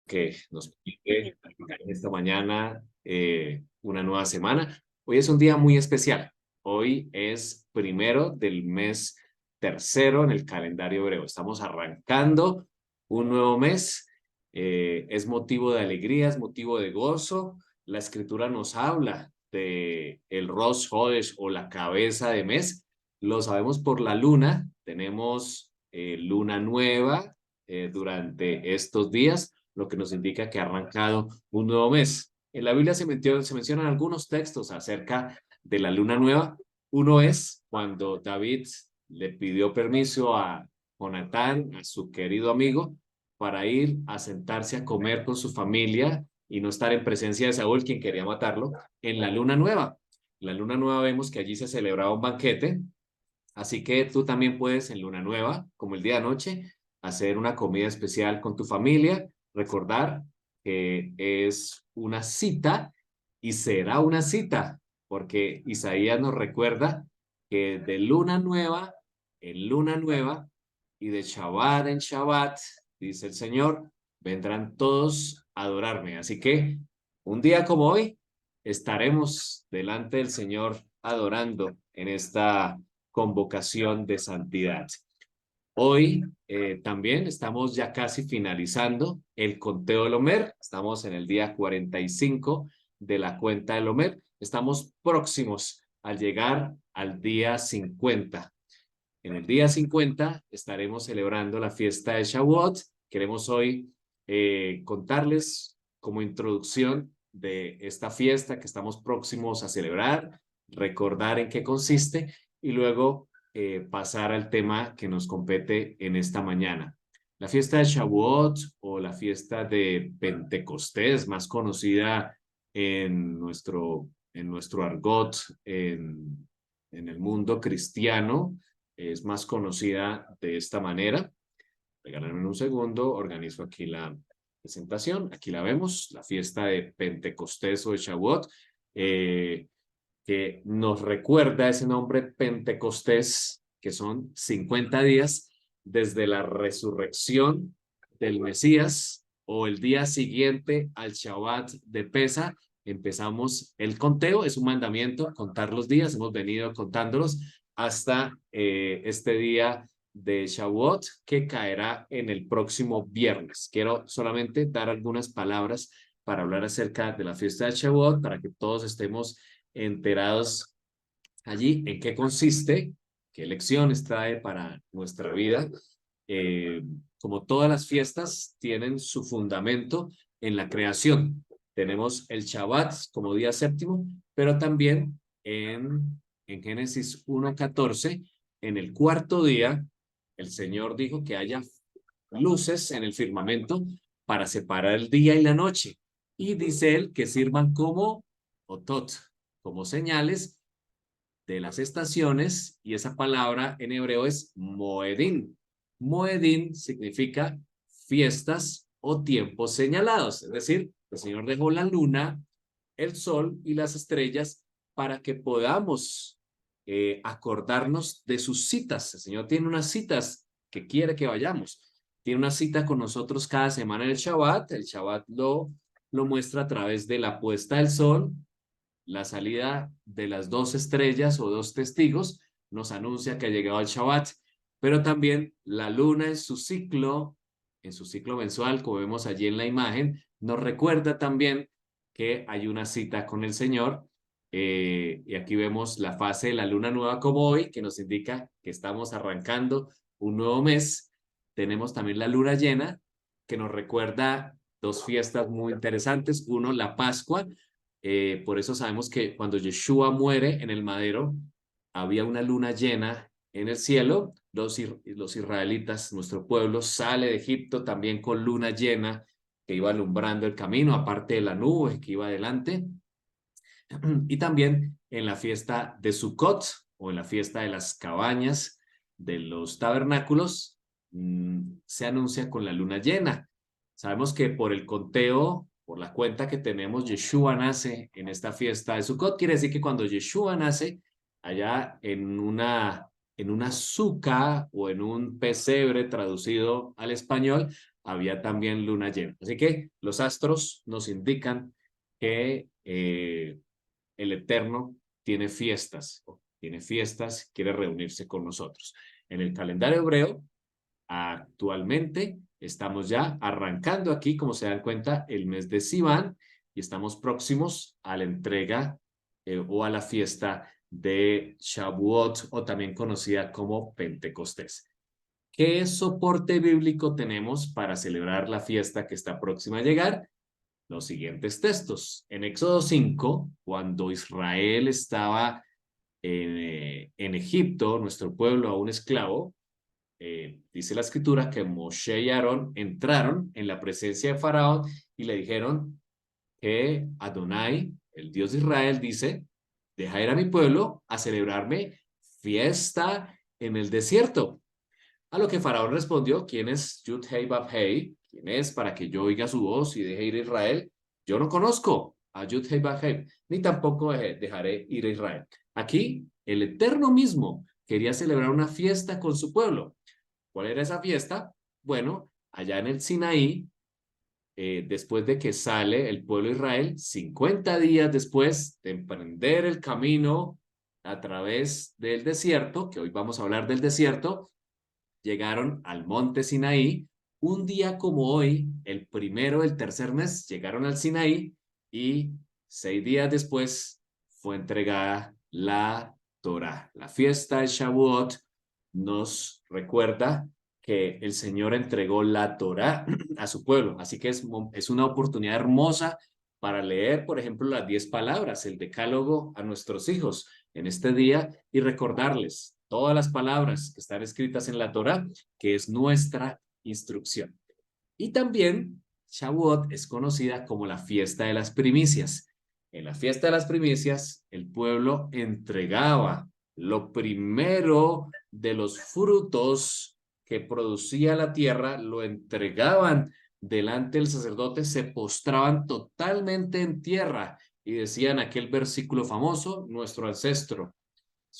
que nos permite arrancar en esta mañana una nueva semana. Hoy es un día muy especial. Hoy es primero del mes tercero en el calendario hebreo. Estamos arrancando un nuevo mes. Es motivo de alegría, es motivo de gozo. La escritura nos habla de el Rosh Hodesh o la cabeza de mes. Lo sabemos por la luna. Tenemos luna nueva durante estos días, lo que nos indica que ha arrancado un nuevo mes. En la Biblia se mencionan algunos textos acerca de la luna nueva. Uno es cuando David le pidió permiso a Jonatán, a su querido amigo, para ir a sentarse a comer con su familia y no estar en presencia de Saúl, quien quería matarlo, en la luna nueva. En la luna nueva vemos que allí se celebraba un banquete, así que tú también puedes en luna nueva, como el día de anoche, hacer una comida especial con tu familia, recordar que es una cita y será una cita, porque Isaías nos recuerda que de luna nueva en luna nueva y de Shabbat en Shabbat, dice el Señor, vendrán todos a adorarme. Así que un día como hoy estaremos delante del Señor adorando en esta convocación de santidad. Hoy también estamos ya casi finalizando el conteo del Omer. Estamos en el día 45 de la cuenta del Omer. Estamos próximos al llegar al día 50. En el día 50 estaremos celebrando la fiesta de Shavuot. Queremos hoy contarles como introducción de esta fiesta que estamos próximos a celebrar, recordar en qué consiste y luego pasar al tema que nos compete en esta mañana. La fiesta de Shavuot o la fiesta de Pentecostés, más conocida en nuestro argot, en el mundo cristiano, es más conocida de esta manera. Regálenme un segundo, organizo aquí la presentación. Aquí la vemos, la fiesta de Pentecostés o de Shavuot, que nos recuerda ese nombre Pentecostés, que son 50 días desde la resurrección del Mesías o el día siguiente al Shabbat de Pesa. Empezamos el conteo, es un mandamiento, contar los días, hemos venido contándolos hasta este día de Shavuot que caerá en el próximo viernes. Quiero solamente dar algunas palabras para hablar acerca de la fiesta de Shavuot, para que todos estemos enterados allí en qué consiste, qué lecciones trae para nuestra vida. Eh, Como todas las fiestas, tienen su fundamento en la creación. Tenemos el Shabbat como día séptimo, pero también en Génesis 1:14, en el cuarto día, el Señor dijo que haya luces en el firmamento para separar el día y la noche. Y dice él que sirvan como otot, como señales de las estaciones, y esa palabra en hebreo es moedín. Moedín significa fiestas o tiempos señalados, es decir, el Señor dejó la luna, el sol y las estrellas para que podamos acordarnos de sus citas. El Señor tiene unas citas que quiere que vayamos. Tiene una cita con nosotros cada semana en el Shabbat. El Shabbat lo muestra a través de la puesta del sol, la salida de las dos estrellas o dos testigos nos anuncia que ha llegado el Shabbat, pero también la luna en su ciclo mensual, como vemos allí en la imagen, nos recuerda también que hay una cita con el Señor. Y aquí vemos la fase de la luna nueva como hoy, que nos indica que estamos arrancando un nuevo mes. Tenemos también la luna llena, que nos recuerda dos fiestas muy interesantes. Uno, la Pascua. Por eso sabemos que cuando Yeshua muere en el madero, había una luna llena en el cielo. Los israelitas, nuestro pueblo, sale de Egipto también con luna llena que iba alumbrando el camino, aparte de la nube que iba adelante. Y también en la fiesta de Sukkot o en la fiesta de las cabañas, de los tabernáculos, se anuncia con la luna llena. Sabemos que por el conteo, por la cuenta que tenemos, Yeshua nace en esta fiesta de Sukkot. Quiere decir que cuando Yeshua nace, allá en una suca o en un pesebre traducido al español, había también luna llena. Así que los astros nos indican que el Eterno tiene fiestas, quiere reunirse con nosotros. En el calendario hebreo, actualmente estamos ya arrancando aquí, como se dan cuenta, el mes de Sivan y estamos próximos a la entrega o a la fiesta de Shavuot o también conocida como Pentecostés. ¿Qué soporte bíblico tenemos para celebrar la fiesta que está próxima a llegar? Los siguientes textos. En Éxodo 5, cuando Israel estaba en Egipto, nuestro pueblo aún esclavo, dice la escritura que Moshe y Aarón entraron en la presencia de Faraón y le dijeron que Adonai, el Dios de Israel, dice, deja ir a mi pueblo a celebrarme fiesta en el desierto. A lo que Faraón respondió, ¿quién es Yud-Hei Bab-Hei? ¿Quién es para que yo oiga su voz y deje ir a Israel? Yo no conozco a Yud-Hei Bab-Hei, ni tampoco dejaré ir a Israel. Aquí, el Eterno mismo quería celebrar una fiesta con su pueblo. ¿Cuál era esa fiesta? Bueno, allá en el Sinaí, después de que sale el pueblo de Israel, 50 días después de emprender el camino a través del desierto, que hoy vamos a hablar del desierto, llegaron al monte Sinaí. Un día como hoy, el primero del tercer mes, llegaron al Sinaí y 6 días después fue entregada la Torá. La fiesta de Shavuot nos recuerda que el Señor entregó la Torá a su pueblo. Así que es una oportunidad hermosa para leer, por ejemplo, las 10 palabras, el decálogo a nuestros hijos en este día y recordarles todas las palabras que están escritas en la Torá, que es nuestra instrucción. Y también Shavuot es conocida como la fiesta de las primicias. En la fiesta de las primicias, el pueblo entregaba lo primero de los frutos que producía la tierra, lo entregaban delante del sacerdote, se postraban totalmente en tierra y decían aquel versículo famoso, nuestro ancestro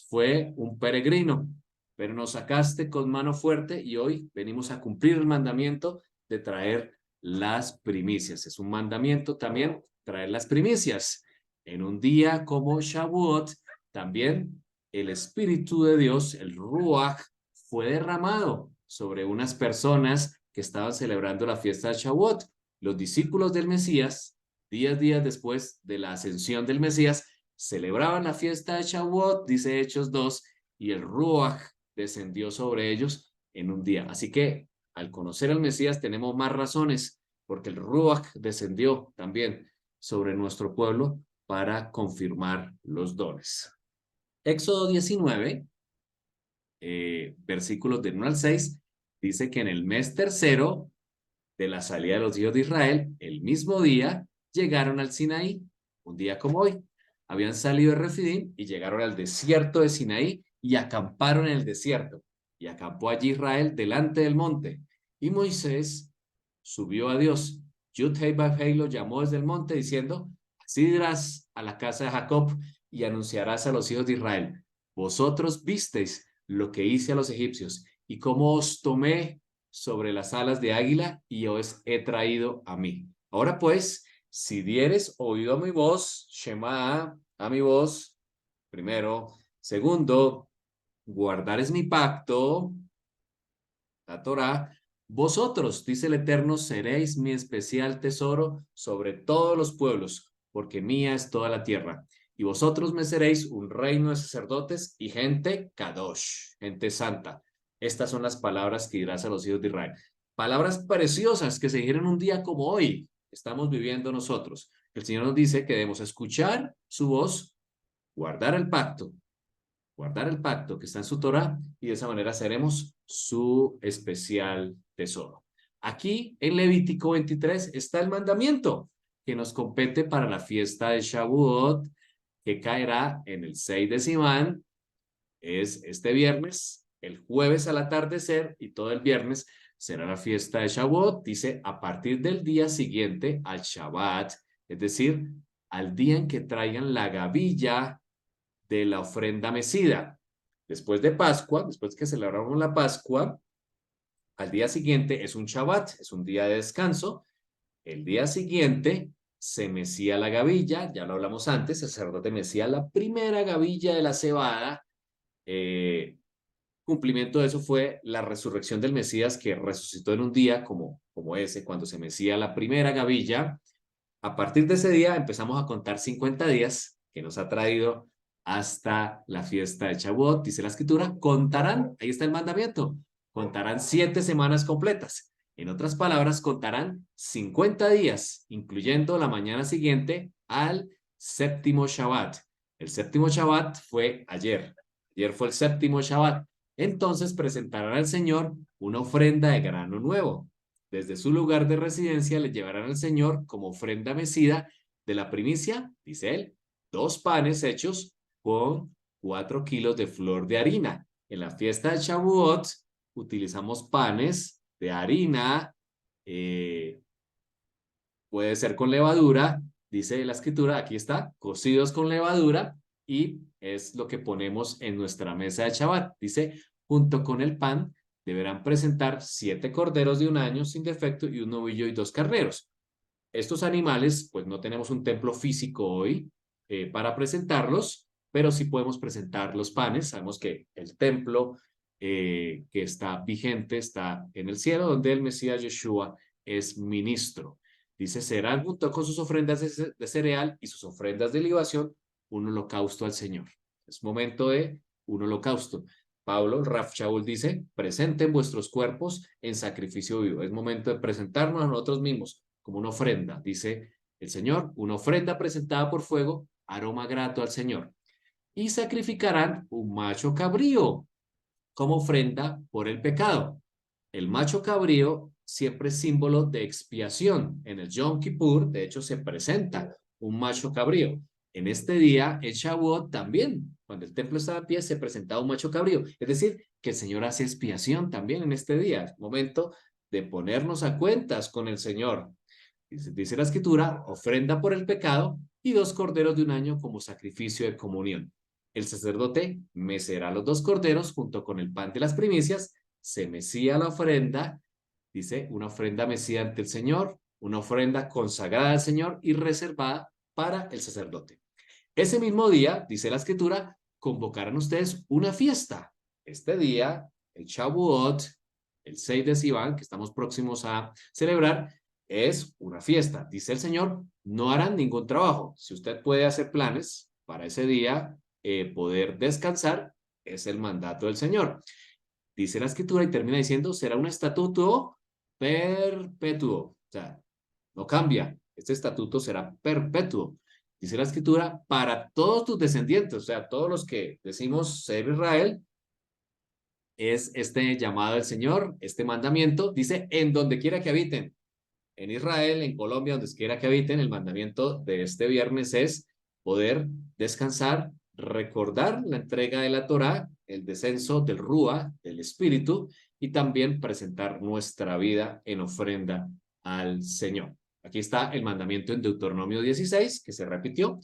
fue un peregrino, pero nos sacaste con mano fuerte y hoy venimos a cumplir el mandamiento de traer las primicias. Es un mandamiento también traer las primicias. En un día como Shavuot, también el Espíritu de Dios, el Ruach, fue derramado sobre unas personas que estaban celebrando la fiesta de Shavuot. Los discípulos del Mesías, días después de la ascensión del Mesías, celebraban la fiesta de Shavuot, dice Hechos 2, y el Ruach descendió sobre ellos en un día. Así que al conocer al Mesías tenemos más razones, porque el Ruach descendió también sobre nuestro pueblo para confirmar los dones. Éxodo 19, versículos del 1 al 6, dice que en el mes tercero de la salida de los hijos de Israel, el mismo día llegaron al Sinaí, un día como hoy. Habían salido de Refidim y llegaron al desierto de Sinaí y acamparon en el desierto. Y acampó allí Israel delante del monte. Y Moisés subió a Dios. Yud-Hei lo llamó desde el monte diciendo, así dirás a la casa de Jacob y anunciarás a los hijos de Israel. Vosotros visteis lo que hice a los egipcios y cómo os tomé sobre las alas de águila y os he traído a mí. Ahora pues, si dieres oído a mi voz, Shema, a mi voz, primero. Segundo, guardares mi pacto, la Torá. Vosotros, dice el Eterno, seréis mi especial tesoro sobre todos los pueblos, porque mía es toda la tierra. Y vosotros me seréis un reino de sacerdotes y gente kadosh, gente santa. Estas son las palabras que dirás a los hijos de Israel. Palabras preciosas que se dijeron un día como hoy estamos viviendo nosotros. El Señor nos dice que debemos escuchar su voz, guardar el pacto que está en su Torah y de esa manera seremos su especial tesoro. Aquí en Levítico 23 está el mandamiento que nos compete para la fiesta de Shavuot, que caerá en el 6 de Sivan, es este viernes, el jueves al atardecer y todo el viernes será la fiesta de Shavuot. Dice a partir del día siguiente al Shabbat, es decir, al día en que traigan la gavilla de la ofrenda mecida. Después de Pascua, después que celebramos la Pascua, Al día siguiente es un Shabbat, es un día de descanso. El día siguiente se mecía la gavilla, ya lo hablamos antes, el sacerdote mecía la primera gavilla de la cebada. Eh, Cumplimiento de eso fue la resurrección del Mesías que resucitó en un día como ese, cuando se mecía la primera gavilla. A partir de ese día empezamos a contar 50 días que nos ha traído hasta la fiesta de Shavuot. Dice la escritura, contarán, ahí está el mandamiento, contarán 7 semanas completas. En otras palabras, contarán 50 días, incluyendo la mañana siguiente al séptimo Shabbat. El séptimo Shabbat fue ayer. Ayer fue el séptimo Shabbat. Entonces presentarán al Señor una ofrenda de grano nuevo. Desde su lugar de residencia le llevarán al Señor como ofrenda mecida de la primicia, dice él, 2 panes hechos con 4 kilos de flor de harina. En la fiesta de Shavuot utilizamos panes de harina, puede ser con levadura, dice la escritura, aquí está, cocidos con levadura, y es lo que ponemos en nuestra mesa de Shabbat. Dice, junto con el pan deberán presentar 7 corderos de un año sin defecto y un novillo y 2 carneros. Estos animales, pues no tenemos un templo físico hoy para presentarlos, pero sí podemos presentar los panes. Sabemos que el templo que está vigente está en el cielo, donde el Mesías Yeshua es ministro. Dice, serán junto con sus ofrendas de cereal y sus ofrendas de libación un holocausto al Señor. Es momento de un holocausto. Pablo, Raf Shaul dice, presenten vuestros cuerpos en sacrificio vivo. Es momento de presentarnos a nosotros mismos como una ofrenda, dice el Señor, una ofrenda presentada por fuego, aroma grato al Señor. Y sacrificarán un macho cabrío como ofrenda por el pecado. El macho cabrío siempre es símbolo de expiación. En el Yom Kippur, de hecho, se presenta un macho cabrío. En este día, en Shavuot también, cuando el templo estaba en pie, se presentaba un macho cabrío. Es decir, que el Señor hace expiación también en este día. Es momento de ponernos a cuentas con el Señor. Dice la escritura, ofrenda por el pecado y 2 corderos de un año como sacrificio de comunión. El sacerdote mecerá los 2 corderos junto con el pan de las primicias, se mecía la ofrenda, dice, una ofrenda mecida ante el Señor, una ofrenda consagrada al Señor y reservada para el sacerdote. Ese mismo día, dice la escritura, convocarán ustedes una fiesta. Este día, el Shavuot, el 6 de Sivan, que estamos próximos a celebrar, es una fiesta. Dice el Señor, no harán ningún trabajo. Si usted puede hacer planes para ese día, poder descansar, es el mandato del Señor. Dice la escritura y termina diciendo, será un estatuto perpetuo. O sea, no cambia. Este estatuto será perpetuo. Dice la escritura, para todos tus descendientes, o sea, todos los que decimos ser Israel, es este llamado del Señor, este mandamiento, dice, en donde quiera que habiten, en Israel, en Colombia, donde quiera que habiten, el mandamiento de este viernes es poder descansar, recordar la entrega de la Torá, el descenso del Rúa, del Espíritu, y también presentar nuestra vida en ofrenda al Señor. Aquí está el mandamiento en Deuteronomio 16, que se repitió.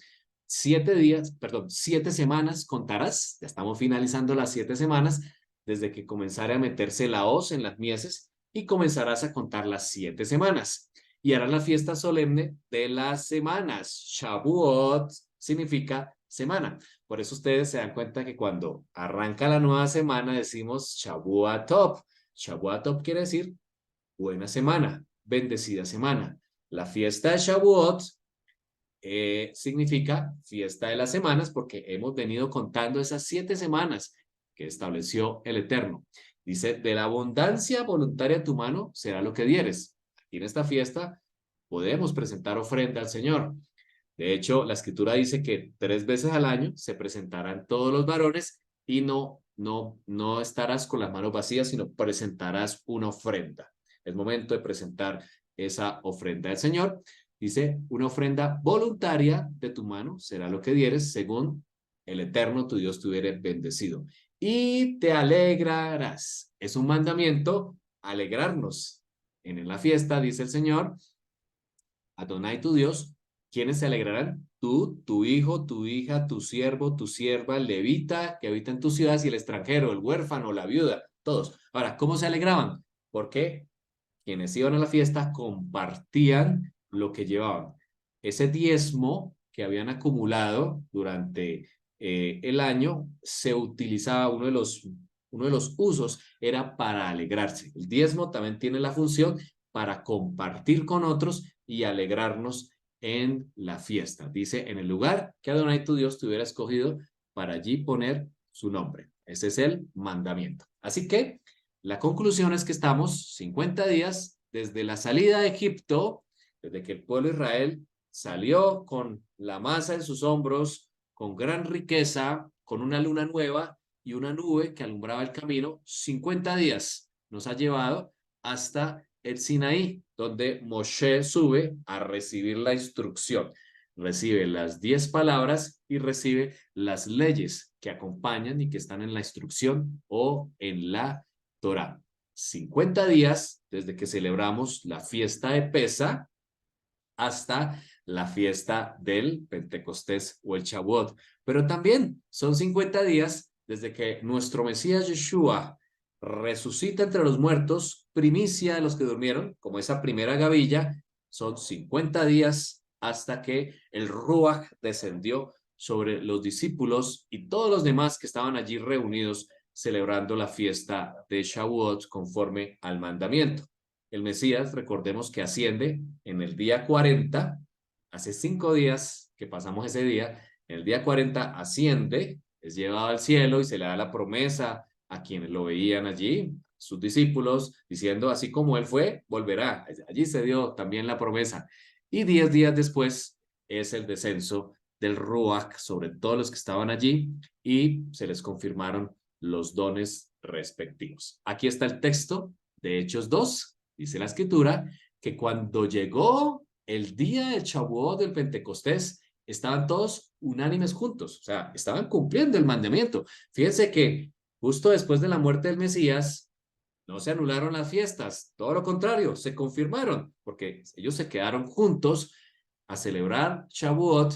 7 días, perdón, 7 semanas contarás, ya estamos finalizando las 7 semanas, desde que comenzara a meterse la hoz en las mieses y comenzarás a contar las 7 semanas. Y harás la fiesta solemne de las semanas. Shavuot significa semana. Por eso ustedes se dan cuenta que cuando arranca la nueva semana decimos Shavuotov. Shavuotov quiere decir buena semana, bendecida semana. La fiesta de Shavuot significa fiesta de las semanas porque hemos venido contando esas 7 semanas que estableció el Eterno. Dice, de la abundancia voluntaria de tu mano será lo que dieres. Aquí en esta fiesta podemos presentar ofrenda al Señor. De hecho, la escritura dice que 3 veces al año se presentarán todos los varones y no estarás con las manos vacías, sino presentarás una ofrenda. Es momento de presentar esa ofrenda al Señor. Dice, una ofrenda voluntaria de tu mano será lo que dieres según el Eterno tu Dios te hubiere bendecido. Y te alegrarás. Es un mandamiento alegrarnos. En la fiesta, dice el Señor, Adonai tu Dios, ¿quiénes se alegrarán? Tú, tu hijo, tu hija, tu siervo, tu sierva, el levita que habita en tus ciudades y el extranjero, el huérfano, la viuda, todos. Ahora, ¿cómo se alegraban? porque quienes iban a la fiesta compartían lo que llevaban. Ese diezmo que habían acumulado durante el año se utilizaba, uno de los usos era para alegrarse. El diezmo también tiene la función para compartir con otros y alegrarnos en la fiesta. Dice, en el lugar que Adonai tu Dios te hubiera escogido para allí poner su nombre. Ese es el mandamiento. Así que la conclusión es que estamos 50 días desde la salida de Egipto, desde que el pueblo de Israel salió con la masa en sus hombros, con gran riqueza, con una luna nueva y una nube que alumbraba el camino. 50 días nos ha llevado hasta el Sinaí, donde Moshe sube a recibir la instrucción. Recibe las 10 palabras y recibe las leyes que acompañan y que están en la instrucción o en la Torá. 50 días desde que celebramos la fiesta de Pesa hasta la fiesta del Pentecostés o el Shavuot. Pero también son 50 días desde que nuestro Mesías Yeshua resucita entre los muertos, primicia de los que durmieron, como esa primera gavilla, son 50 días hasta que el Ruach descendió sobre los discípulos y todos los demás que estaban allí reunidos celebrando la fiesta de Shavuot conforme al mandamiento. El Mesías, recordemos que asciende en el día 40, hace 5 días que pasamos ese día, en el día 40 asciende, es llevado al cielo y se le da la promesa a quienes lo veían allí, sus discípulos, diciendo, así como él fue, volverá. Allí se dio también la promesa. Y 10 días después es el descenso del Ruach sobre todos los que estaban allí y se les confirmaron los dones respectivos. Aquí está el texto de Hechos 2, dice la escritura, que cuando llegó el día del Shavuot del Pentecostés, estaban todos unánimes juntos, o sea, estaban cumpliendo el mandamiento. Fíjense que justo después de la muerte del Mesías, no se anularon las fiestas, todo lo contrario, se confirmaron, porque ellos se quedaron juntos a celebrar Shavuot.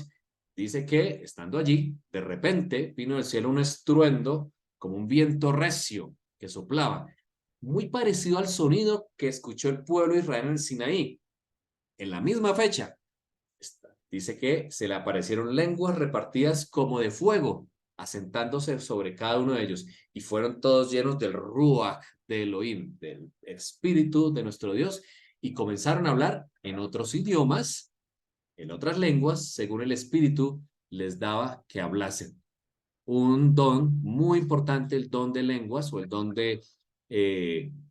Dice que, estando allí, de repente vino del cielo un estruendo como un viento recio que soplaba, muy parecido al sonido que escuchó el pueblo de Israel en el Sinaí. En la misma fecha, dice que se le aparecieron lenguas repartidas como de fuego, asentándose sobre cada uno de ellos, y fueron todos llenos del Ruach, de Elohim, del Espíritu de nuestro Dios, y comenzaron a hablar en otros idiomas, en otras lenguas, según el Espíritu les daba que hablasen. Un don muy importante, el don de lenguas o el don de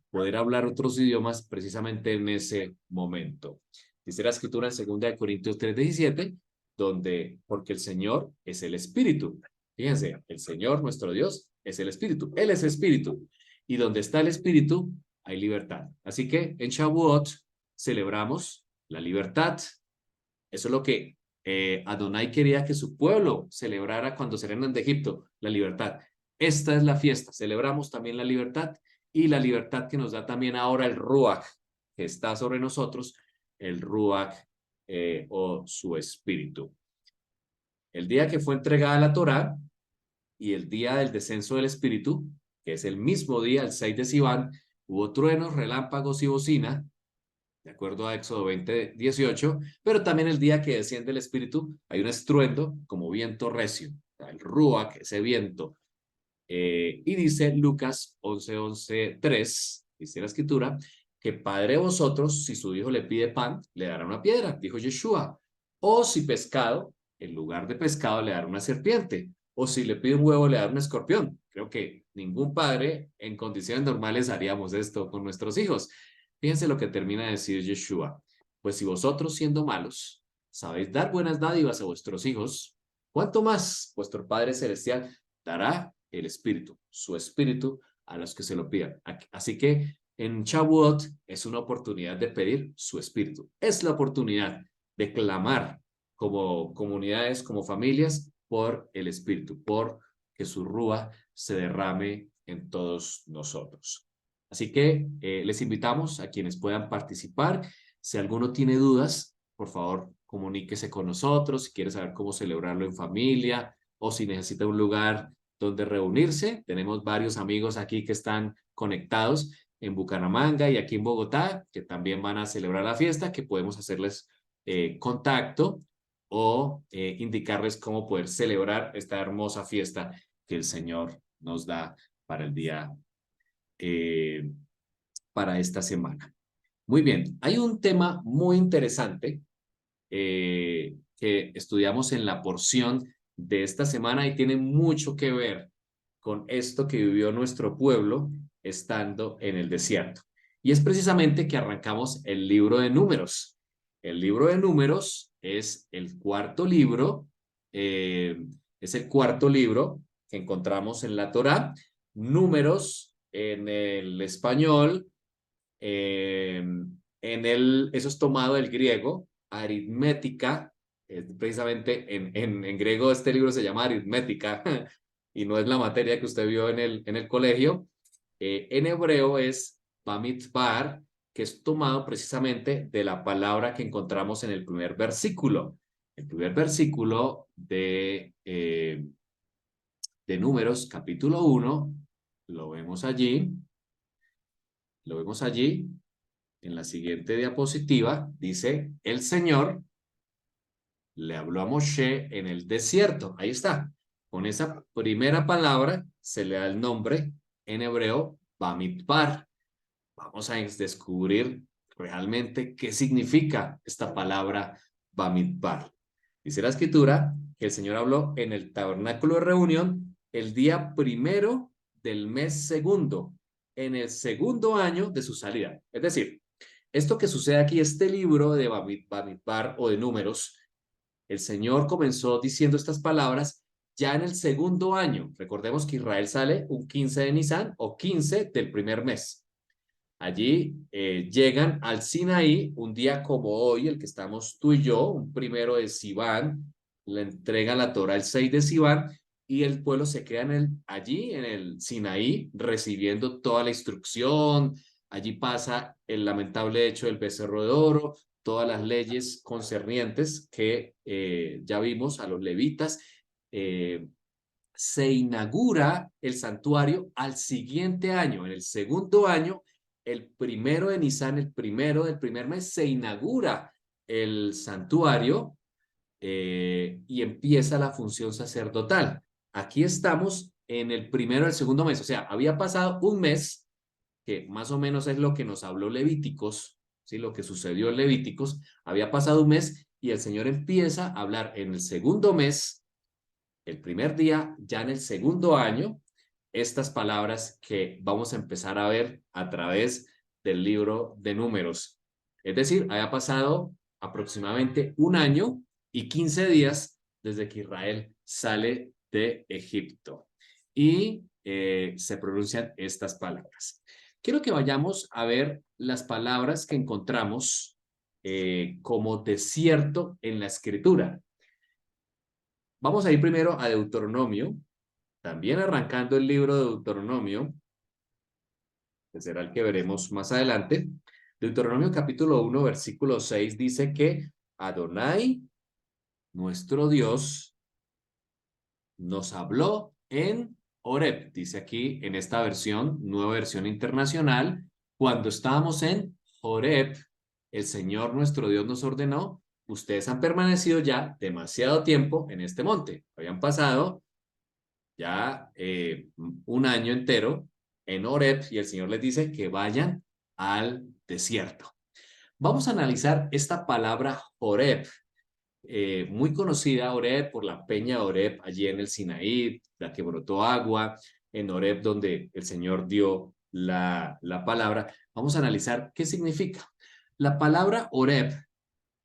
poder hablar otros idiomas precisamente en ese momento. Dice la escritura en 2 Corintios 3:17, donde, porque el Señor es el Espíritu. Fíjense, el Señor, nuestro Dios, es el Espíritu. Él es Espíritu. Y donde está el Espíritu, hay libertad. Así que en Shavuot celebramos la libertad. Eso es lo que Adonai quería que su pueblo celebrara cuando salieron de Egipto, la libertad. Esta es la fiesta. Celebramos también la libertad y la libertad que nos da también ahora el Ruach, que está sobre nosotros, el Ruach o su espíritu. El día que fue entregada la Torá y el día del descenso del espíritu, que es el mismo día, el 6 de Sivan, hubo truenos, relámpagos y bocina, de acuerdo a Éxodo 20:18, pero también el día que desciende el Espíritu hay un estruendo como viento recio, el Ruach, ese viento. Y dice Lucas 11:3, dice la escritura, que padre de vosotros, si su hijo le pide pan, le dará una piedra, dijo Yeshua, o si pescado, en lugar de pescado le dará una serpiente, o si le pide un huevo le dará un escorpión. Creo que ningún padre en condiciones normales haríamos esto con nuestros hijos. Fíjense lo que termina de decir Yeshua. Pues si vosotros siendo malos sabéis dar buenas dádivas a vuestros hijos, ¿cuánto más vuestro Padre Celestial dará el Espíritu, su Espíritu, a los que se lo pidan? Así que en Shavuot es una oportunidad de pedir su Espíritu. Es la oportunidad de clamar como comunidades, como familias, por el Espíritu, por que su rúa se derrame en todos nosotros. Así que les invitamos a quienes puedan participar. Si alguno tiene dudas, por favor, comuníquese con nosotros. Si quiere saber cómo celebrarlo en familia o si necesita un lugar donde reunirse, tenemos varios amigos aquí que están conectados en Bucaramanga y aquí en Bogotá, que también van a celebrar la fiesta, que podemos hacerles contacto o indicarles cómo poder celebrar esta hermosa fiesta que el Señor nos da para el día, eh, para esta semana. Muy bien, hay un tema muy interesante que estudiamos en la porción de esta semana y tiene mucho que ver con esto que vivió nuestro pueblo estando en el desierto. Y es precisamente que arrancamos el libro de Números. El libro de Números es el cuarto libro, es el cuarto libro que encontramos en la Torá. Números en el español, eso es tomado del griego, aritmética, precisamente en griego este libro se llama aritmética y no es la materia que usted vio en el colegio. En hebreo es bamidbar, que es tomado precisamente de la palabra que encontramos en el primer versículo. El primer versículo de Números, capítulo 1, lo vemos allí, lo vemos allí. En la siguiente diapositiva dice, el Señor le habló a Moshe en el desierto. Ahí está. Con esa primera palabra se le da el nombre en hebreo Bamidbar. Vamos a descubrir realmente qué significa esta palabra Bamidbar. Dice la escritura que el Señor habló en el tabernáculo de reunión el día primero del mes segundo, en el segundo año de su salida. Es decir, esto que sucede aquí, este libro de Bamidbar o de Números, el Señor comenzó diciendo estas palabras ya en el segundo año. Recordemos que Israel sale un 15 de Nisan o 15 del primer mes. Allí llegan al Sinaí un día como hoy, el que estamos tú y yo, un primero de Sivan, le entregan la Torah el 6 de Sivan y el pueblo se queda allí en el Sinaí recibiendo toda la instrucción. Allí pasa el lamentable hecho del becerro de oro, todas las leyes concernientes que ya vimos a los levitas. Se inaugura el santuario al siguiente año, en el segundo año, el primero de Nisan, el primero del primer mes, se inaugura el santuario y empieza la función sacerdotal. Aquí estamos en el primero del segundo mes, o sea, había pasado un mes, que más o menos es lo que nos habló Levíticos, ¿sí? Lo que sucedió en Levíticos, había pasado un mes y el Señor empieza a hablar en el segundo mes, el primer día, ya en el segundo año, estas palabras que vamos a empezar a ver a través del libro de Números. Es decir, haya pasado aproximadamente un año y 15 días desde que Israel sale de Egipto. Y se pronuncian estas palabras. Quiero que vayamos a ver las palabras que encontramos como desierto en la escritura. Vamos a ir primero a Deuteronomio, también arrancando el libro de Deuteronomio, que será el que veremos más adelante. Deuteronomio capítulo 1, versículo 6 dice que Adonai, nuestro Dios, nos habló en Horeb. Dice aquí en esta versión, nueva versión internacional, cuando estábamos en Horeb, el Señor nuestro Dios nos ordenó, ustedes han permanecido ya demasiado tiempo en este monte. Habían pasado ya un año entero en Horeb y el Señor les dice que vayan al desierto. Vamos a analizar esta palabra Horeb, muy conocida Horeb por la peña Horeb allí en el Sinaí, la que brotó agua, en Horeb donde el Señor dio la palabra. Vamos a analizar qué significa. La palabra Horeb, de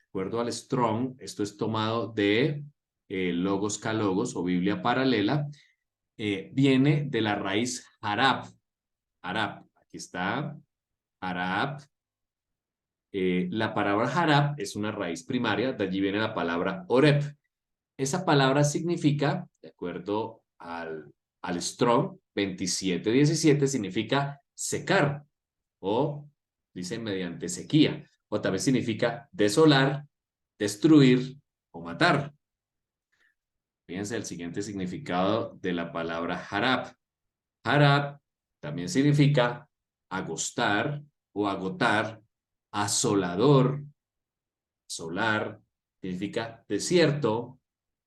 acuerdo al Strong, esto es tomado de Logos Calogos o Biblia paralela, viene de la raíz harab. Harab, aquí está, harab. La palabra harab es una raíz primaria, de allí viene la palabra oreb. Esa palabra significa, de acuerdo al Strong 27:17, significa secar o dice mediante sequía, o también significa desolar, destruir o matar. Fíjense el siguiente significado de la palabra harab. Harab también significa agostar o agotar, asolador, solar, significa desierto,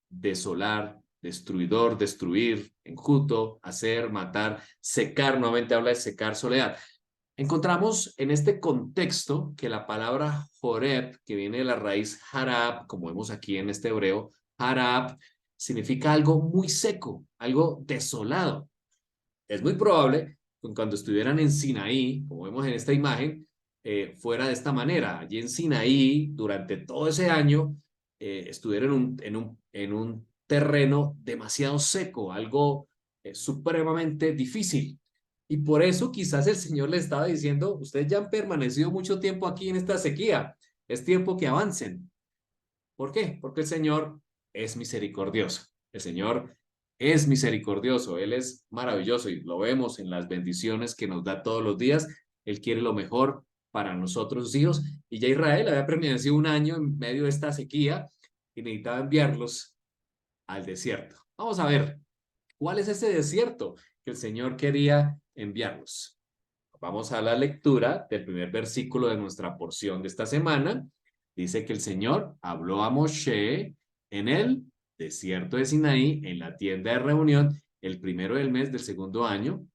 desolar, destruidor, destruir, enjuto, hacer, matar, secar, nuevamente habla de secar, soledad. Encontramos en este contexto que la palabra Joreb, que viene de la raíz harab, como vemos aquí en este hebreo, harab, significa algo muy seco, algo desolado. Es muy probable que cuando estuvieran en Sinaí, como vemos en esta imagen, fuera de esta manera. Allí en Sinaí, durante todo ese año, estuvieron en un terreno demasiado seco, algo supremamente difícil. Y por eso quizás el Señor le estaba diciendo, ustedes ya han permanecido mucho tiempo aquí en esta sequía, es tiempo que avancen. ¿Por qué? Porque el Señor es misericordioso. El Señor es misericordioso. Él es maravilloso y lo vemos en las bendiciones que nos da todos los días. Él quiere lo mejor para nosotros, sus hijos. Y ya Israel había permanecido un año en medio de esta sequía y necesitaba enviarlos al desierto. Vamos a ver, ¿cuál es ese desierto que el Señor quería enviarlos? Vamos a la lectura del primer versículo de nuestra porción de esta semana. Dice que el Señor habló a Moshe en el desierto de Sinaí, en la tienda de reunión, el primero del mes del segundo año,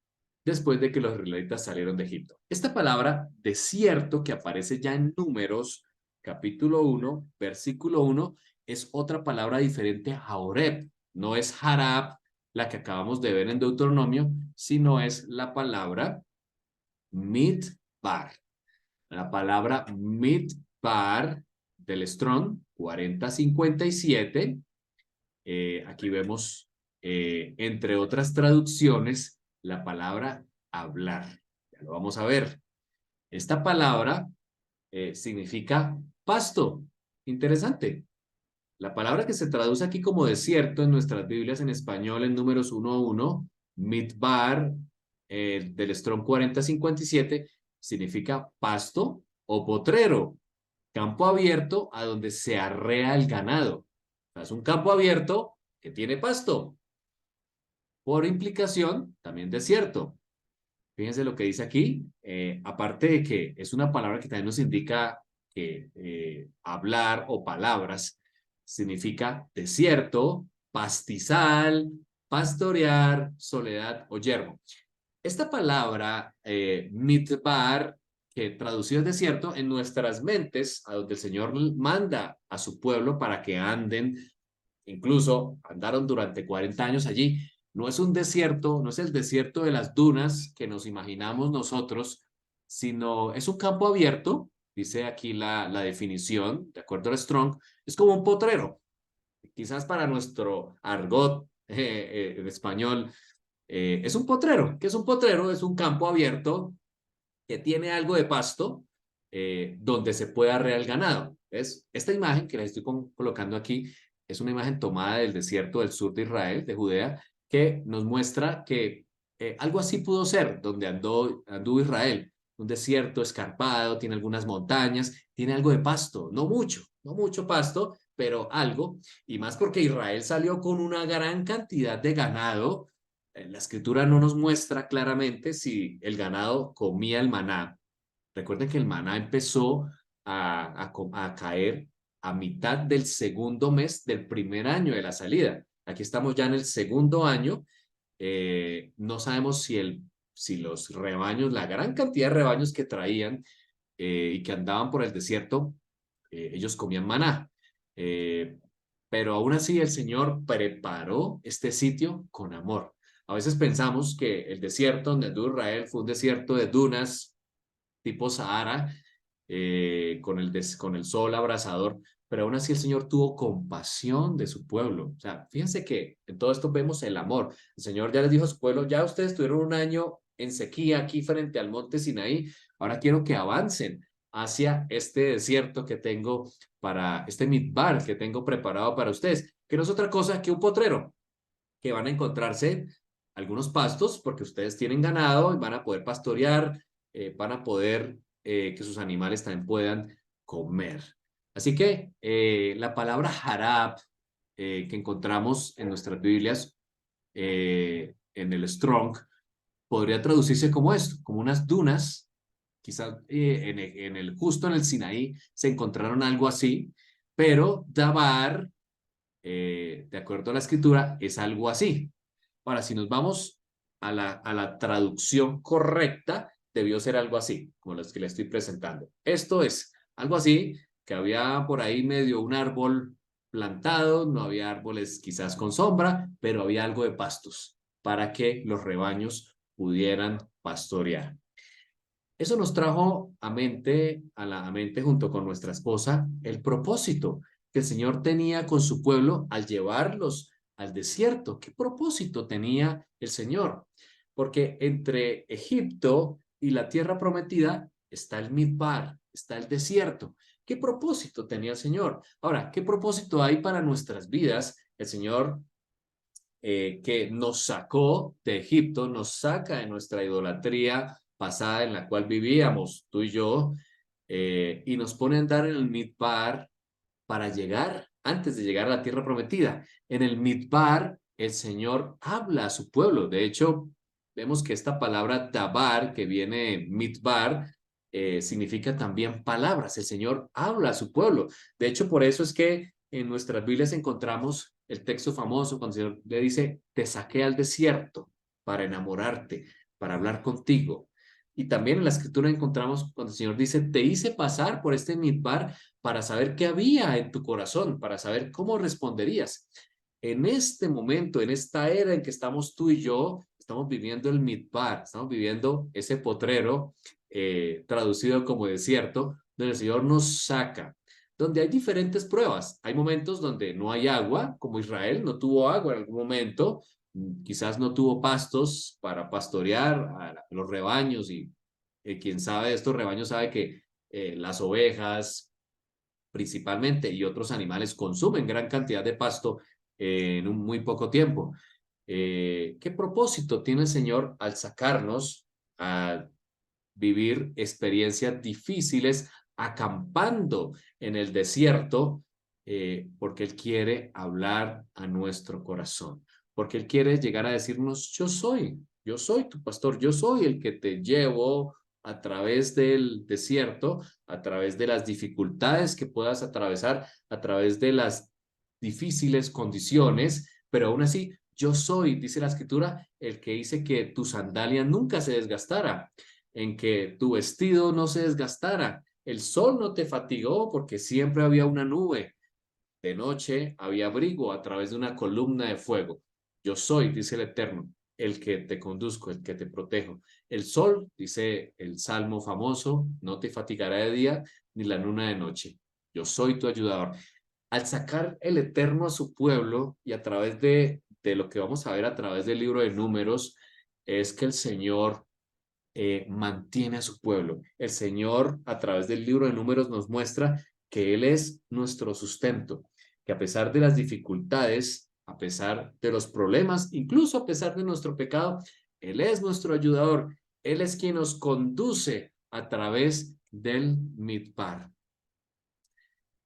después de que los israelitas salieron de Egipto. Esta palabra desierto que aparece ya en Números, capítulo 1, versículo 1, es otra palabra diferente a Horeb. No es Harab, la que acabamos de ver en Deuteronomio, sino es la palabra Midbar. La palabra Midbar del Strong 4057. Aquí vemos, entre otras traducciones, la palabra hablar. Ya lo vamos a ver. Esta palabra significa pasto. Interesante. La palabra que se traduce aquí como desierto en nuestras Biblias en español en números 1:1, Midbar, del Strong 4057, significa pasto o potrero, campo abierto a donde se arrea el ganado. O sea, es un campo abierto que tiene pasto. Por implicación, también desierto. Fíjense lo que dice aquí, aparte de que es una palabra que también nos indica que hablar o palabras significa desierto, pastizal, pastorear, soledad o yermo. Esta palabra, mitbar, que traducido es desierto, en nuestras mentes, a donde el Señor manda a su pueblo para que anden, incluso andaron durante 40 años allí, no es un desierto, no es el desierto de las dunas que nos imaginamos nosotros, sino es un campo abierto, dice aquí la definición, de acuerdo a Strong, es como un potrero. Quizás para nuestro argot en español, es un potrero. ¿Qué es un potrero? Es un campo abierto que tiene algo de pasto donde se puede arrear el ganado. Es esta imagen que les estoy colocando aquí es una imagen tomada del desierto del sur de Israel, de Judea, que nos muestra que algo así pudo ser donde anduvo Israel. Un desierto escarpado, tiene algunas montañas, tiene algo de pasto, no mucho, no mucho pasto, pero algo, y más porque Israel salió con una gran cantidad de ganado. La escritura no nos muestra claramente si el ganado comía el maná. Recuerden que el maná empezó a caer a mitad del segundo mes del primer año de la salida. Aquí estamos ya en el segundo año. No sabemos si los rebaños, la gran cantidad de rebaños que traían y que andaban por el desierto, ellos comían maná. Eh, pero aún así el Señor preparó este sitio con amor. A veces pensamos que el desierto donde anduvo Israel fue un desierto de dunas tipo Sahara, con el sol abrasador, pero aún así el Señor tuvo compasión de su pueblo. O sea, fíjense que en todo esto vemos el amor. El Señor ya les dijo a su pueblo, ya ustedes tuvieron un año en sequía aquí frente al monte Sinaí, ahora quiero que avancen hacia este desierto que tengo para, este midbar que tengo preparado para ustedes, que no es otra cosa que un potrero, que van a encontrarse algunos pastos porque ustedes tienen ganado y van a poder pastorear, van a poder que sus animales también puedan comer. Así que la palabra harab que encontramos en nuestras Biblias, en el Strong, podría traducirse como esto, como unas dunas. Quizás justo en el Sinaí se encontraron algo así, pero Dabar, de acuerdo a la escritura, es algo así. Ahora, si nos vamos a la traducción correcta, debió ser algo así, como los que le estoy presentando. Esto es algo así, que había por ahí medio un árbol plantado, no había árboles quizás con sombra, pero había algo de pastos para que los rebaños pudieran pastorear. Eso nos trajo a la mente junto con nuestra esposa el propósito que el Señor tenía con su pueblo al llevarlos al desierto. ¿Qué propósito tenía el Señor? Porque entre Egipto y la tierra prometida está el Midbar, está el desierto. ¿Qué propósito tenía el Señor? Ahora, ¿qué propósito hay para nuestras vidas? El Señor que nos sacó de Egipto, nos saca de nuestra idolatría pasada en la cual vivíamos tú y yo, y nos pone a andar en el Midbar para llegar, antes de llegar a la tierra prometida. En el Midbar, el Señor habla a su pueblo. De hecho, vemos que esta palabra Dabar, que viene Midbar, significa también palabras. El Señor habla a su pueblo. De hecho, por eso es que en nuestras Biblias encontramos el texto famoso cuando el Señor le dice, te saqué al desierto para enamorarte, para hablar contigo. Y también en la escritura encontramos cuando el Señor dice, te hice pasar por este Midbar para saber qué había en tu corazón, para saber cómo responderías. En este momento, en esta era en que estamos tú y yo, estamos viviendo el Midbar, estamos viviendo ese potrero traducido como desierto, donde el Señor nos saca, donde hay diferentes pruebas. Hay momentos donde no hay agua, como Israel no tuvo agua en algún momento, quizás no tuvo pastos para pastorear a los rebaños y quien sabe de estos rebaños sabe que las ovejas principalmente y otros animales consumen gran cantidad de pasto en un muy poco tiempo. ¿Qué propósito tiene el Señor al sacarnos a vivir experiencias difíciles acampando en el desierto? Porque Él quiere hablar a nuestro corazón, porque Él quiere llegar a decirnos, yo soy tu pastor, yo soy el que te llevo a través del desierto, a través de las dificultades que puedas atravesar, a través de las difíciles condiciones, pero aún así, yo soy, dice la escritura, el que hice que tu sandalia nunca se desgastara, en que tu vestido no se desgastara, el sol no te fatigó porque siempre había una nube, de noche había abrigo a través de una columna de fuego. Yo soy, dice el Eterno, el que te conduzco, el que te protejo. El sol, dice el salmo famoso, no te fatigará de día ni la luna de noche. Yo soy tu ayudador. Al sacar el Eterno a su pueblo y a través de lo que vamos a ver a través del libro de Números, es que el Señor mantiene a su pueblo. El Señor, a través del libro de Números, nos muestra que Él es nuestro sustento, que a pesar de las dificultades, a pesar de los problemas, incluso a pesar de nuestro pecado, Él es nuestro ayudador. Él es quien nos conduce a través del Midbar.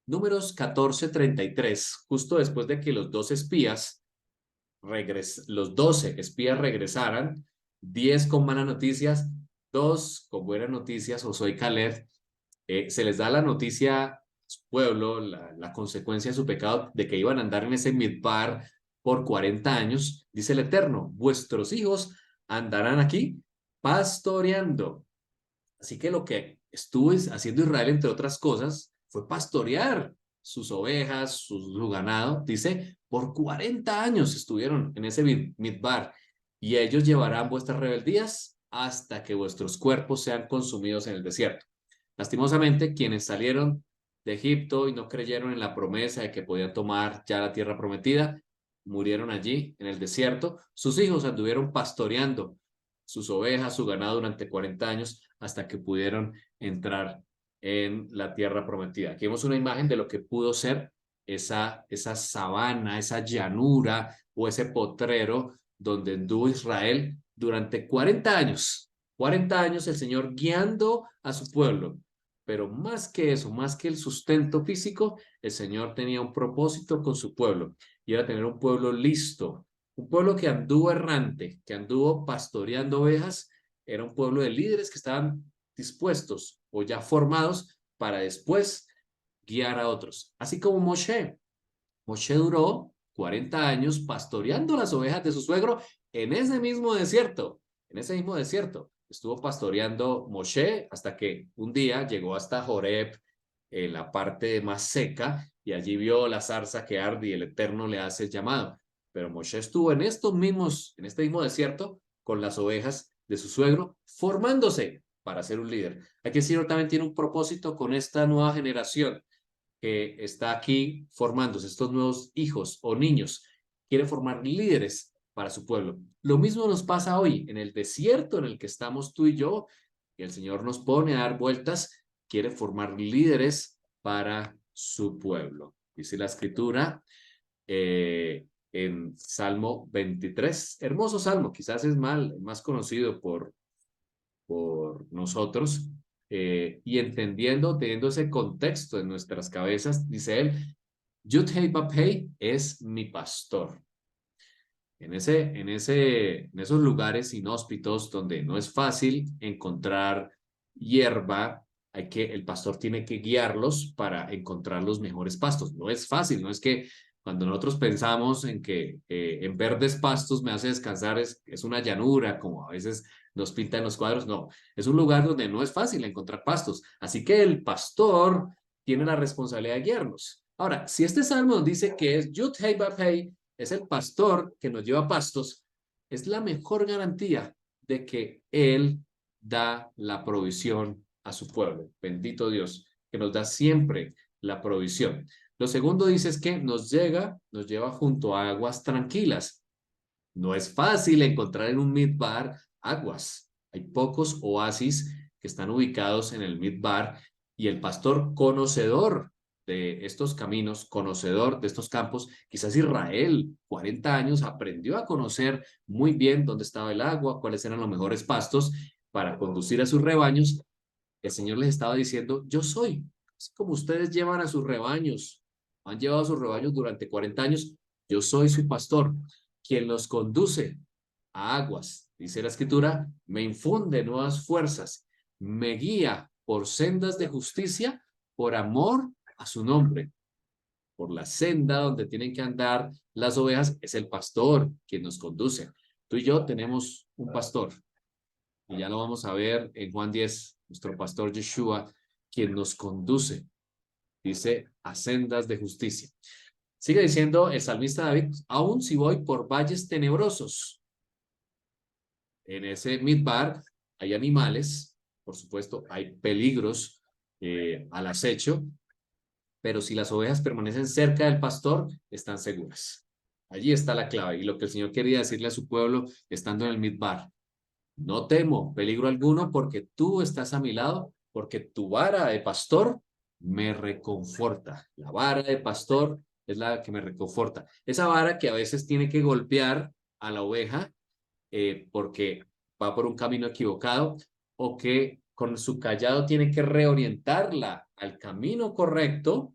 Números 14:33, justo después de que los 12 espías regresaran, 10 con malas noticias, 2 con buenas noticias, Josué y Caleb, se les da la noticia a su pueblo, la consecuencia de su pecado, de que iban a andar en ese midbar por 40 años, dice el Eterno, vuestros hijos andarán aquí pastoreando. Así que lo que estuvo haciendo Israel, entre otras cosas, fue pastorear sus ovejas, su ganado. Dice, por 40 años estuvieron en ese midbar y ellos llevarán vuestras rebeldías hasta que vuestros cuerpos sean consumidos en el desierto. Lastimosamente, quienes salieron de Egipto y no creyeron en la promesa de que podían tomar ya la tierra prometida, murieron allí en el desierto. Sus hijos anduvieron pastoreando sus ovejas, su ganado durante 40 años hasta que pudieron entrar en la tierra prometida. Aquí vemos una imagen de lo que pudo ser esa sabana, esa llanura o ese potrero donde anduvo Israel durante 40 años. 40 años el Señor guiando a su pueblo. Pero más que eso, más que el sustento físico, el Señor tenía un propósito con su pueblo y era tener un pueblo listo Un pueblo que anduvo errante, que anduvo pastoreando ovejas, era un pueblo de líderes que estaban dispuestos o ya formados para después guiar a otros. Así como Moshe. Moshe duró 40 años pastoreando las ovejas de su suegro en ese mismo desierto. En ese mismo desierto estuvo pastoreando Moshe hasta que un día llegó hasta Joreb, en la parte más seca, y allí vio la zarza que arde y el Eterno le hace el llamado. Pero Moshe estuvo en en este mismo desierto, con las ovejas de su suegro, formándose para ser un líder. Aquí el Señor también tiene un propósito con esta nueva generación que está aquí formándose, estos nuevos hijos o niños, quiere formar líderes para su pueblo. Lo mismo nos pasa hoy en el desierto en el que estamos tú y yo, que el Señor nos pone a dar vueltas, quiere formar líderes para su pueblo. Dice la escritura en Salmo 23, hermoso salmo, quizás es más conocido por nosotros, y entendiendo, teniendo ese contexto en nuestras cabezas, dice él, Yud-Hei Bab-Hei es mi pastor. En esos lugares inhóspitos donde no es fácil encontrar hierba, el pastor tiene que guiarlos para encontrar los mejores pastos. No es fácil, no es que cuando nosotros pensamos en que en verdes pastos me hace descansar, es una llanura, como a veces nos pintan los cuadros. No, es un lugar donde no es fácil encontrar pastos. Así que el pastor tiene la responsabilidad de guiarnos. Ahora, si este salmo nos dice que es Yud Hei Bab Hei, es el pastor que nos lleva a pastos, es la mejor garantía de que Él da la provisión a su pueblo. Bendito Dios, que nos da siempre la provisión. Lo segundo dice es que nos lleva junto a aguas tranquilas. No es fácil encontrar en un midbar aguas. Hay pocos oasis que están ubicados en el midbar y el pastor conocedor de estos caminos, conocedor de estos campos, quizás Israel, 40 años, aprendió a conocer muy bien dónde estaba el agua, cuáles eran los mejores pastos para conducir a sus rebaños. El Señor les estaba diciendo, yo soy, así como ustedes llevan a sus rebaños, han llevado a sus rebaños durante 40 años, yo soy su pastor, quien los conduce a aguas, dice la escritura, me infunde nuevas fuerzas, me guía por sendas de justicia, por amor a su nombre, por la senda donde tienen que andar las ovejas, es el pastor quien nos conduce. Tú y yo tenemos un pastor, y ya lo vamos a ver en Juan 10, nuestro pastor Yeshua, quien nos conduce, dice, a sendas de justicia. Sigue diciendo el salmista David, aun si voy por valles tenebrosos, en ese midbar hay animales, por supuesto, hay peligros al acecho, pero si las ovejas permanecen cerca del pastor, están seguras. Allí está la clave y lo que el Señor quería decirle a su pueblo estando en el midbar. No temo peligro alguno porque tú estás a mi lado, porque tu vara de pastor me reconforta. La vara de pastor es la que me reconforta. Esa vara que a veces tiene que golpear a la oveja porque va por un camino equivocado o que con su callado tiene que reorientarla al camino correcto,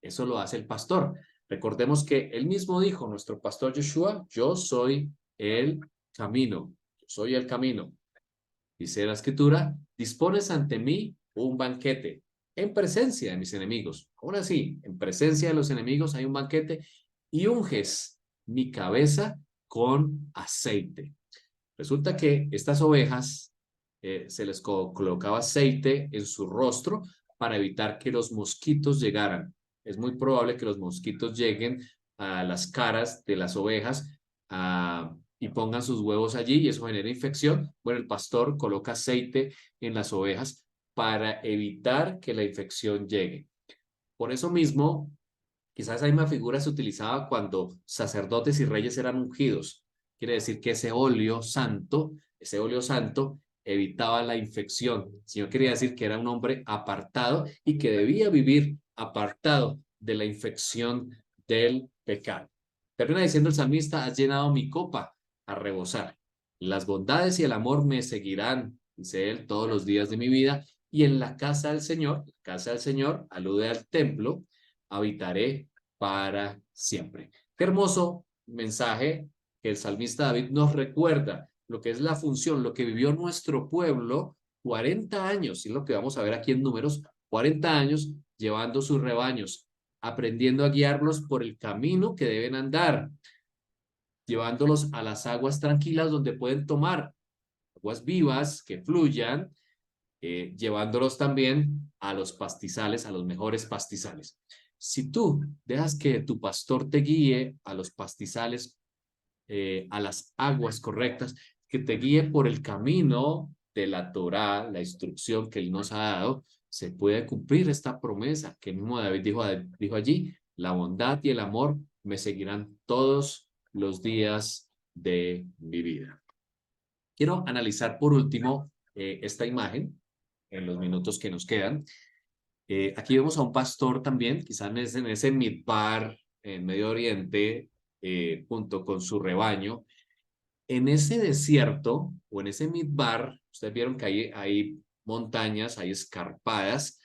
eso lo hace el pastor. Recordemos que él mismo dijo, nuestro pastor Yeshua, yo soy el camino, yo soy el camino. Dice la escritura, dispones ante mí un banquete en presencia de mis enemigos. Ahora sí, en presencia de los enemigos hay un banquete y unges mi cabeza con aceite. Resulta que estas ovejas se les colocaba aceite en su rostro para evitar que los mosquitos llegaran. Es muy probable que los mosquitos lleguen a las caras de las ovejas y pongan sus huevos allí y eso genera infección. Bueno, el pastor coloca aceite en las ovejas para evitar que la infección llegue. Por eso mismo, quizás esa misma figura se utilizaba cuando sacerdotes y reyes eran ungidos. Quiere decir que ese óleo santo evitaba la infección. El Señor quería decir que era un hombre apartado y que debía vivir apartado de la infección del pecado. Termina diciendo el salmista, has llenado mi copa a rebosar. Las bondades y el amor me seguirán, dice él, todos los días de mi vida. Y en la casa del Señor, alude al templo, habitaré para siempre. Qué hermoso mensaje que el salmista David nos recuerda lo que es la función, lo que vivió nuestro pueblo 40 años, y es lo que vamos a ver aquí en Números, 40 años llevando sus rebaños, aprendiendo a guiarlos por el camino que deben andar, llevándolos a las aguas tranquilas donde pueden tomar aguas vivas que fluyan, llevándolos también a los pastizales, a los mejores pastizales. Si tú dejas que tu pastor te guíe a los pastizales, a las aguas correctas, que te guíe por el camino de la Torá, la instrucción que él nos ha dado, se puede cumplir esta promesa que el mismo David dijo allí: la bondad y el amor me seguirán todos los días de mi vida. Quiero analizar por último esta imagen en los minutos que nos quedan. Aquí vemos a un pastor también, quizás en ese midbar en Medio Oriente, junto con su rebaño. En ese desierto o en ese midbar, ustedes vieron que hay montañas, hay escarpadas,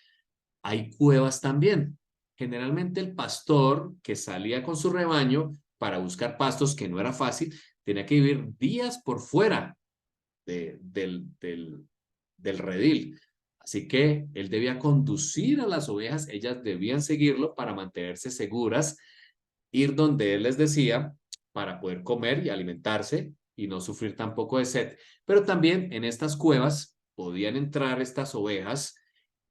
hay cuevas también. Generalmente el pastor que salía con su rebaño para buscar pastos, que no era fácil, tenía que vivir días por fuera del redil. Así que él debía conducir a las ovejas, ellas debían seguirlo para mantenerse seguras, ir donde él les decía para poder comer y alimentarse y no sufrir tampoco de sed. Pero también en estas cuevas podían entrar estas ovejas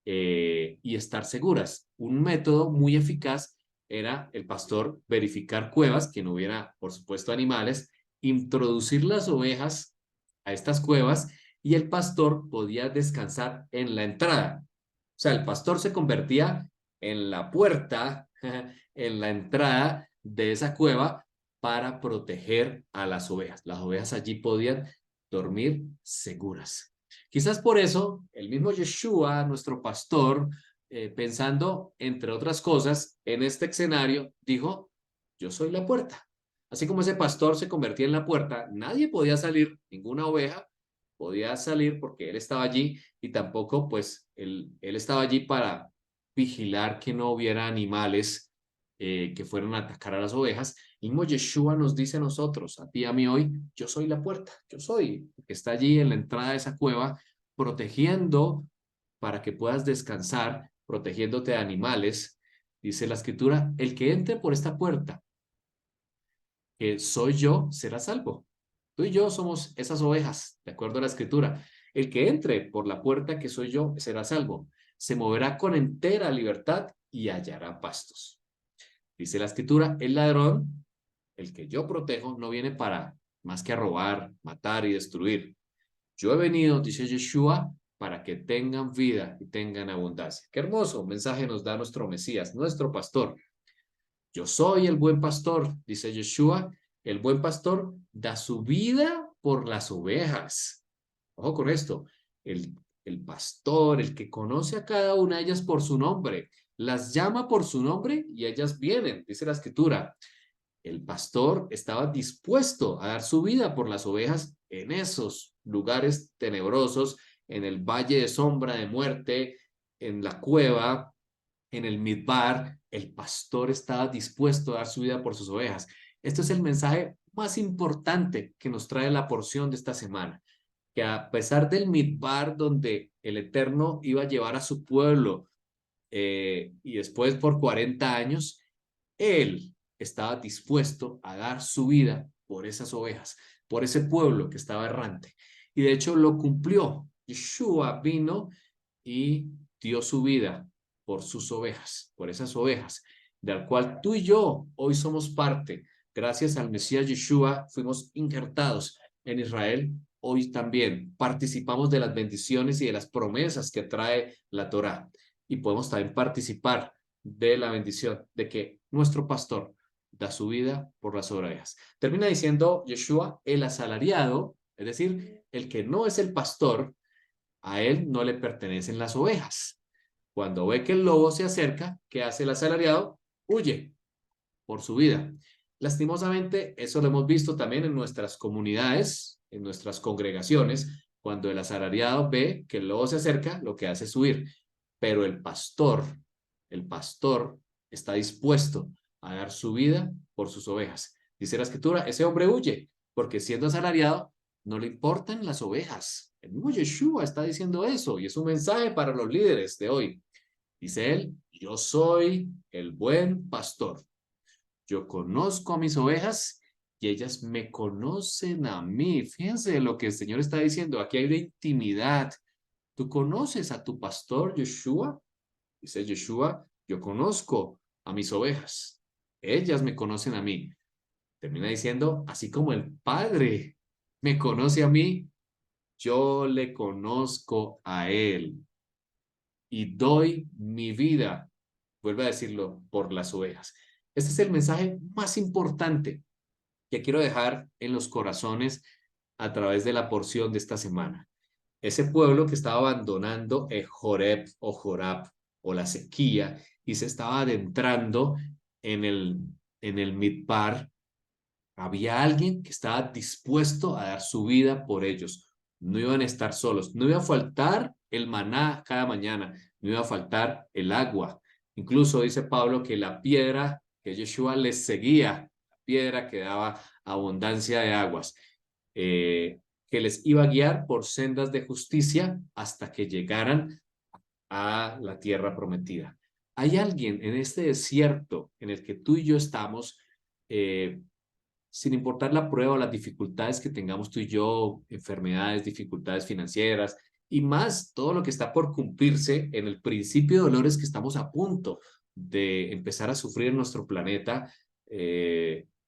y estar seguras. Un método muy eficaz era el pastor verificar cuevas, que no hubiera, por supuesto, animales, introducir las ovejas a estas cuevas y el pastor podía descansar en la entrada. O sea, el pastor se convertía en la puerta, en la entrada de esa cueva para proteger a las ovejas. Las ovejas allí podían dormir seguras. Quizás por eso el mismo Yeshua, nuestro pastor, pensando entre otras cosas en este escenario, dijo: yo soy la puerta. Así como ese pastor se convertía en la puerta, nadie podía salir, ninguna oveja podía salir porque él estaba allí y tampoco pues él estaba allí para vigilar que no hubiera animales que fueran a atacar a las ovejas. Y mismo Yeshua nos dice a nosotros, a ti y a mí hoy: yo soy la puerta, yo soy el que está allí en la entrada de esa cueva, protegiendo para que puedas descansar, protegiéndote de animales. Dice la escritura: el que entre por esta puerta, que soy yo, será salvo. Tú y yo somos esas ovejas, de acuerdo a la escritura. El que entre por la puerta que soy yo será salvo. Se moverá con entera libertad y hallará pastos. Dice la escritura: el ladrón, el que yo protejo, no viene para más que a robar, matar y destruir. Yo he venido, dice Yeshua, para que tengan vida y tengan abundancia. Qué hermoso mensaje nos da nuestro Mesías, nuestro pastor. Yo soy el buen pastor, dice Yeshua. El buen pastor da su vida por las ovejas. Ojo con esto. El pastor, el que conoce a cada una de ellas por su nombre, las llama por su nombre y ellas vienen, dice la escritura. El pastor estaba dispuesto a dar su vida por las ovejas en esos lugares tenebrosos, en el valle de sombra de muerte, en la cueva, en el midbar. El pastor estaba dispuesto a dar su vida por sus ovejas. Este es el mensaje más importante que nos trae la porción de esta semana, que a pesar del midbar donde el Eterno iba a llevar a su pueblo y después por 40 años, él estaba dispuesto a dar su vida por esas ovejas, por ese pueblo que estaba errante. Y de hecho lo cumplió. Yeshua vino y dio su vida por sus ovejas, por esas ovejas, del cual tú y yo hoy somos parte. Gracias al Mesías Yeshua fuimos injertados en Israel. Hoy también participamos de las bendiciones y de las promesas que trae la Torá. Y podemos también participar de la bendición de que nuestro pastor da su vida por las ovejas. Termina diciendo Yeshua: el asalariado, es decir, el que no es el pastor, a él no le pertenecen las ovejas. Cuando ve que el lobo se acerca, ¿qué hace el asalariado? Huye por su vida. Lastimosamente, eso lo hemos visto también en nuestras comunidades, en nuestras congregaciones. Cuando el asalariado ve que el lobo se acerca, lo que hace es huir. Pero el pastor está dispuesto a dar su vida por sus ovejas. Dice la escritura, ese hombre huye, porque siendo asalariado, no le importan las ovejas. El mismo Yeshua está diciendo eso, y es un mensaje para los líderes de hoy. Dice él, yo soy el buen pastor. Yo conozco a mis ovejas y ellas me conocen a mí. Fíjense lo que el Señor está diciendo. Aquí hay una intimidad. ¿Tú conoces a tu pastor, Yeshua? Dice Yeshua, yo conozco a mis ovejas. Ellas me conocen a mí. Termina diciendo, así como el Padre me conoce a mí, yo le conozco a él y doy mi vida, vuelve a decirlo, por las ovejas. Este es el mensaje más importante que quiero dejar en los corazones a través de la porción de esta semana. Ese pueblo que estaba abandonando Joreb o Jorab o la sequía y se estaba adentrando en el Midbar, había alguien que estaba dispuesto a dar su vida por ellos. No iban a estar solos, no iba a faltar el maná cada mañana, no iba a faltar el agua. Incluso dice Pablo que la piedra que Yeshua les seguía, la piedra que daba abundancia de aguas, que les iba a guiar por sendas de justicia hasta que llegaran a la tierra prometida. Hay alguien en este desierto en el que tú y yo estamos, eh, sin importar la prueba o las dificultades que tengamos tú y yo, enfermedades, dificultades financieras y más todo lo que está por cumplirse en el principio de dolores que estamos a punto de empezar a sufrir en nuestro planeta,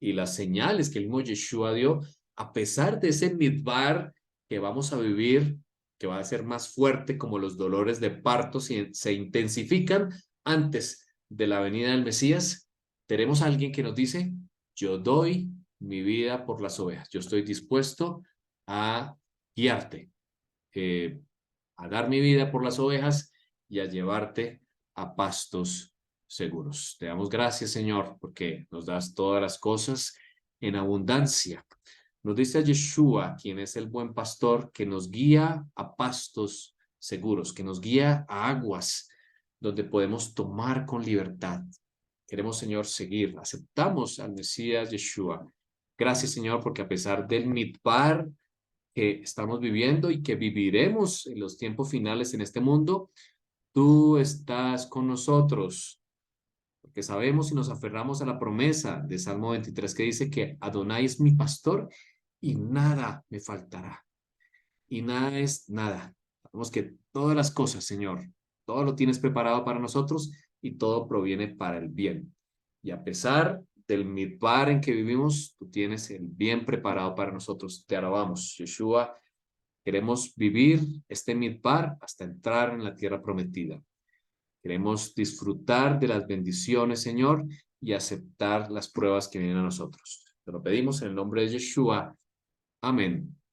y las señales que el mismo Yeshua dio, a pesar de ese midbar que vamos a vivir, que va a ser más fuerte, como los dolores de parto se intensifican antes de la venida del Mesías, tenemos a alguien que nos dice, yo doy mi vida por las ovejas. Yo estoy dispuesto a guiarte, eh, a dar mi vida por las ovejas y a llevarte a pastos seguros. Te damos gracias, Señor, porque nos das todas las cosas en abundancia. Nos dice a Yeshua, quien es el buen pastor, que nos guía a pastos seguros, que nos guía a aguas donde podemos tomar con libertad. Queremos, Señor, seguir. Aceptamos al Mesías Yeshua. Gracias, Señor, porque a pesar del midbar que estamos viviendo y que viviremos en los tiempos finales en este mundo, tú estás con nosotros, porque sabemos y nos aferramos a la promesa de Salmo 23 que dice que Adonai es mi pastor y nada me faltará. Y nada es nada. Sabemos que todas las cosas, Señor, todo lo tienes preparado para nosotros y todo proviene para el bien. Y a pesar del midbar en que vivimos, tú tienes el bien preparado para nosotros. Te alabamos, Yeshua. Queremos vivir este midbar hasta entrar en la tierra prometida. Queremos disfrutar de las bendiciones, Señor, y aceptar las pruebas que vienen a nosotros. Te lo pedimos en el nombre de Yeshua. Amén.